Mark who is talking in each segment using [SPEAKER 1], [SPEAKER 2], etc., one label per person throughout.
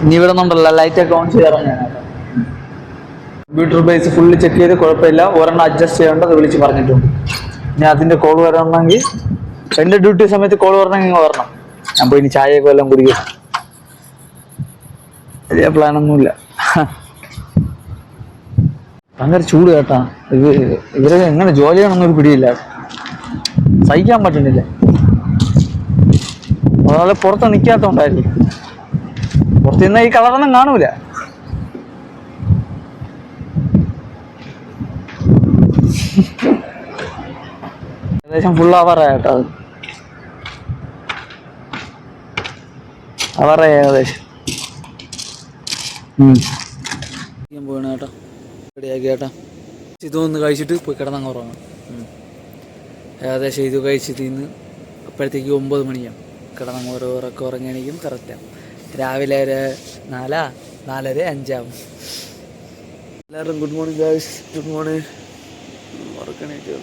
[SPEAKER 1] ഇനി ഇവിടെ നിന്നുണ്ടല്ലോ ലൈറ്റൊക്കെ ഓൺ ചെയ്യാറുണ്ട്. കമ്പ്യൂട്ടർ ബേസ് ഫുള്ള് ചെക്ക് ചെയ്ത് കുഴപ്പമില്ല, ഒരെണ്ണം അഡ്ജസ്റ്റ് ചെയ്യേണ്ടത് വിളിച്ച് പറഞ്ഞിട്ടുണ്ട്. ഇനി അതിന്റെ കോൾ വരണമെങ്കിൽ എന്റെ ഡ്യൂട്ടി സമയത്ത് കോൾ വരണമെങ്കിൽ വരണം. ഞാൻ പോയി ഇനി ചായയൊക്കെ എല്ലാം കുടിക്കും. വലിയ പ്ലാനൊന്നുമില്ല. ഭയങ്കര ചൂട് കേട്ടാ. ഇവരെ എങ്ങനെ ജോലി ചെയ്യണമെന്നൊരു പിടിയില്ല, സഹിക്കാൻ പറ്റുന്നില്ല. അതുപോലെ പുറത്ത് നിൽക്കാത്തോണ്ടായിരിക്കും. പുറത്ത് നിന്നാൽ ഈ കളറൊന്നും കാണൂല. ഏകദേശം ഫുൾ അവറായിട്ടോ, അത് അവറായി ഏകദേശം. പോകണ കേട്ടോ, റെഡിയാക്കി കേട്ടോ. ഇതൊന്ന് കഴിച്ചിട്ട് പോയി കിടന്നങ്ങ് ഉറങ്ങാം. ഏകദേശം ഇത് കഴിച്ച് തിന്ന് അപ്പോഴത്തേക്ക് 9 മണിയാവും. കിടന്നങ്ങ് ഉറക്കം ഉറങ്ങിയാണെങ്കിലും കറക്റ്റാവും. രാവിലെ ഒരു 4:30 5 എല്ലാവരും good morning guys, good morning. ഉറക്കണേറ്റ്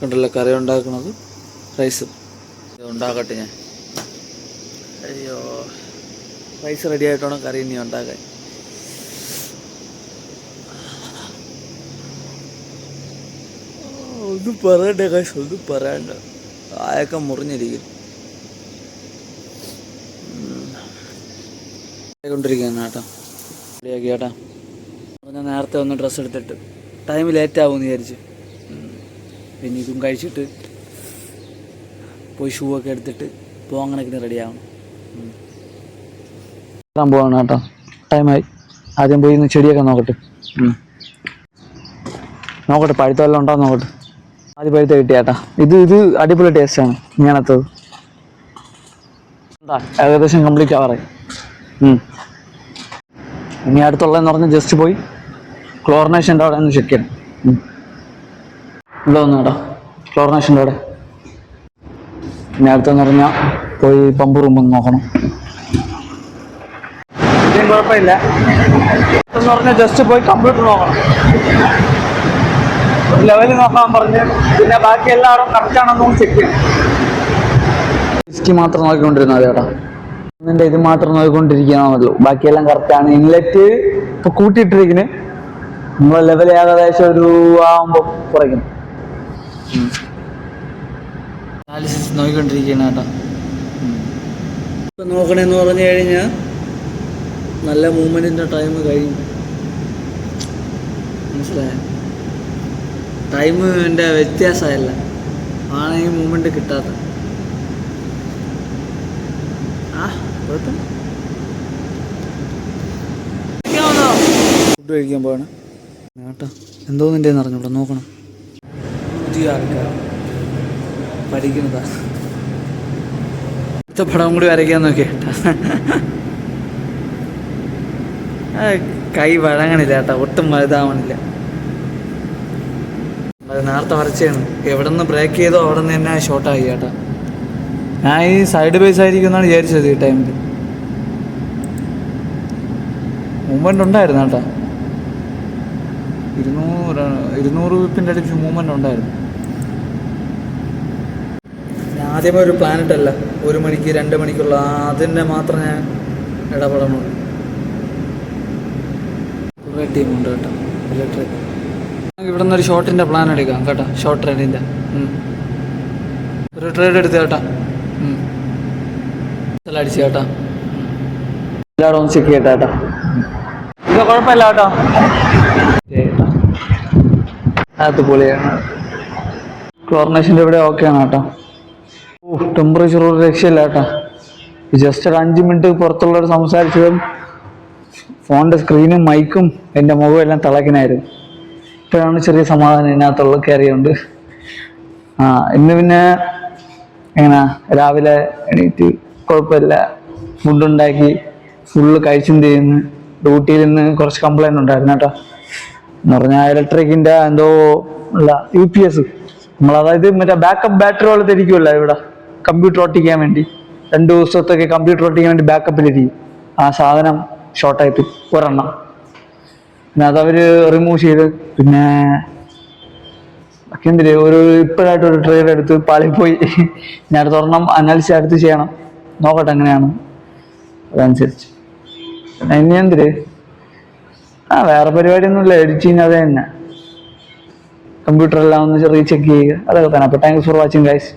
[SPEAKER 1] കണ്ടല്ലോ കറി ഉണ്ടാക്കുന്നത്, റൈസ് ഉണ്ടാക്കട്ടെ ഞാൻ. അയ്യോ, റൈസ് റെഡി ആയിട്ടാണോ കറി ഇനി ഉണ്ടാക്കാൻ. ഒന്നും പറയണ്ടേ കാശ്, ഒന്നും പറയാണ്ട്. ആയൊക്കെ മുറിഞ്ഞിരിക്കും കൊണ്ടിരിക്കുകയാണ് കേട്ടോ. റെഡിയാക്കി കേട്ടോ. ഞാൻ നേരത്തെ ഒന്ന് ഡ്രസ്സ് എടുത്തിട്ട് ടൈം ലേറ്റ് ആകുമെന്ന് വിചാരിച്ച് പിന്നെ ഇതും കഴിച്ചിട്ട് പോയി ഷൂ ഒക്കെ എടുത്തിട്ട് പോകാനൊക്കെ റെഡി ആവണം. പോവാണ് കേട്ടോ, ടൈമായി. ആദ്യം പോയി ഇന്ന് ചെടിയൊക്കെ നോക്കട്ടെ. നോക്കട്ടെ പഴുത്ത വല്ലതും ഉണ്ടോ നോക്കട്ടെ. ആദ്യം പഴുത്ത കിട്ടിയാട്ടാ. ഇത് അടിപൊളി ടേസ്റ്റാണ് ഇങ്ങനത്തത്. ഏകദേശം കംപ്ലീറ്റ് ആവാറായി. ഇനി അടുത്തുള്ളതെന്ന് പറഞ്ഞാൽ ജസ്റ്റ് പോയി ക്ലോറിനേഷൻ്റെ അവിടെ ഒന്ന് ചെക്ക് ചെയ്യണം. ഇവിടെ വന്നു കേട്ടോ, ക്ലോറിനേഷൻ്റെ അവിടെ. ഇനി അടുത്തെന്ന് പറഞ്ഞാൽ പോയി പമ്പ് റൂം ഒന്ന് നോക്കണം. ഇതും കുഴപ്പമില്ല എന്ന് പറഞ്ഞാൽ ജസ്റ്റ് പോയി കമ്പ്യൂട്ടർ നോക്കണം, ലെവല് നോക്കാൻ പറഞ്ഞ്. പിന്നെ ബാക്കി എല്ലാവരും കറക്റ്റാണെന്ന് ചെക്ക് ചെയ്യണം. ലിസ്റ്റ് മാത്രം നോക്കിക്കൊണ്ടിരുന്നാൽ ചേട്ടാ, ഇതിൻ്റെ ഇത് മാത്രം നോക്കിക്കൊണ്ടിരിക്കുകയാണല്ലോ. ബാക്കിയെല്ലാം കറക്റ്റാണ്. ഇൻലെറ്റ് ഇപ്പോൾ കൂട്ടിയിട്ടിരിക്കുന്നു. നമ്മൾ ലെവൽ ഏകദേശം ഒരു ആകുമ്പോൾ കുറയ്ക്കണം. അനാലിസിസ് നോക്കിക്കൊണ്ടിരിക്കുകയാണ് കേട്ടോ. ഇപ്പം നോക്കണമെന്ന് പറഞ്ഞു കഴിഞ്ഞാൽ നല്ല മൂവ്മെൻറ്റിൻ്റെ ടൈം കഴിഞ്ഞു. മനസ്സിലായ ടൈമിൻ്റെ വ്യത്യാസമല്ല, ആണ് ഈ മൂവ്മെൻറ്റ് കിട്ടാത്ത. ഫുഡ് കഴിക്കാൻ പോവാണ് കേട്ടോ. എന്തോന്നിൻ്റെ അറിഞ്ഞു ഇവിടെ നോക്കണം. പുതിയ ആൾക്കാർ പഠിക്കുന്നതാ. അടുത്ത പടം കൂടി വരയ്ക്കാൻ നോക്കിയ കൈ വഴങ്ങണില്ല കേട്ടോ, ഒട്ടും വലുതാവണില്ല. അത് നേരത്തെ വരച്ചാണ്. എവിടെ നിന്ന് ബ്രേക്ക് ചെയ്തോ അവിടെ നിന്ന് തന്നെ ഷോർട്ടായി കേട്ടോ. ഞാൻ ഈ സൈഡ് ബേസ് ആയിരിക്കും എന്നാണ് വിചാരിച്ചത്. ഈ ടൈമിൽ മൂവ്മെൻ്റ് ഉണ്ടായിരുന്നു കേട്ടോ. 200 വിപ്പിൻ്റെ അടുത്ത് മൂവ്മെൻ്റ് ഉണ്ടായിരുന്നു. ആദ്യമേ ഒരു പ്ലാനറ്റല്ല, 1 മണിക്ക് 2 മണിക്കുള്ള അതിൻ്റെ മാത്രം ഞാൻ ഇടപെടണുള്ളൂ. കുറേ ടീമുണ്ട് കേട്ടോ. ഇലക്ട്രിക് ഇവിടെ നിന്നൊരു ഷോർട്ടിൻ്റെ പ്ലാൻ എടുക്കാം കേട്ടോ. ഷോർട്ട് ട്രേഡിൻ്റെ ഒരു ട്രേഡ് എടുത്ത് കേട്ടോ. എല്ലാം അടിച്ച് കേട്ടോ. എല്ലാവരും ഒന്ന് ചെക്ക് ചെയ്യട്ടെ കേട്ടോ. ഇത് കുഴപ്പമില്ല കേട്ടോ. അത് പൊളിയാണ്. ക്ലോറിനേഷൻ്റെ ഇവിടെ ഓക്കെയാണ് കേട്ടോ. ടെമ്പറേച്ചർ ഒരു രക്ഷയില്ല കേട്ടോ. ജസ്റ്റ് ഒരു 5 മിനിറ്റ് പുറത്തുള്ളവർ സംസാരിച്ചതും ഫോണിൻ്റെ സ്ക്രീനും മൈക്കും എൻ്റെ മുഖവും എല്ലാം തിളക്കിനായിരുന്നു. ഇപ്പോഴാണ് ചെറിയ സമാധാനം ഇതിനകത്തുള്ള കയറിയുണ്ട്. ഇന്ന് പിന്നെ എങ്ങനെ രാവിലെ എണീറ്റ് കുഴപ്പമില്ല, ഫുഡുണ്ടാക്കി ഫുള്ള് കഴിച്ചും ചെയ്യുന്നു. ഡ്യൂട്ടിയിൽ നിന്ന് കുറച്ച് കംപ്ലൈൻറ്റ് ഉണ്ടായിരുന്നു കേട്ടോ. എന്ന് പറഞ്ഞാൽ ഇലക്ട്രിക്കിൻ്റെ എന്തോ ഉള്ള UPS നമ്മളതായത് മറ്റേ ബാക്കപ്പ് ബാറ്ററി പോലത്തെ ഇരിക്കുമല്ലോ ഇവിടെ കമ്പ്യൂട്ടർ ഒട്ടിക്കാൻ വേണ്ടി. 2 ദിവസത്തൊക്കെ കമ്പ്യൂട്ടർ ഒട്ടിക്കാൻ വേണ്ടി ബാക്കപ്പിലിരിക്കും. ആ സാധനം ഷോർട്ടായിട്ട് ഒരെണ്ണം. പിന്നെ അതവർ റിമൂവ് ചെയ്ത് പിന്നെ എന്തിന് ഇപ്പോഴായിട്ടൊരു ട്രേഡ് എടുത്ത് പാളിപ്പോയി. ഞാൻ അടുത്തൊരെണ്ണം അനാലിസിസ് അടുത്ത് ചെയ്യണം. നോക്കട്ടെ എങ്ങനെയാണ്. അതനുസരിച്ച്. ഇനി എന്തിര് വേറെ പരിപാടിയൊന്നുമില്ല, എഡിറ്റിങ് അത് തന്നെ. കമ്പ്യൂട്ടറെല്ലാം ഒന്ന് ചെറിയ ചെക്ക് ചെയ്യുക, അതൊക്കെ തന്നെ. അപ്പോൾ താങ്ക്സ് ഫോർ വാച്ചിങ് ഗൈസ്.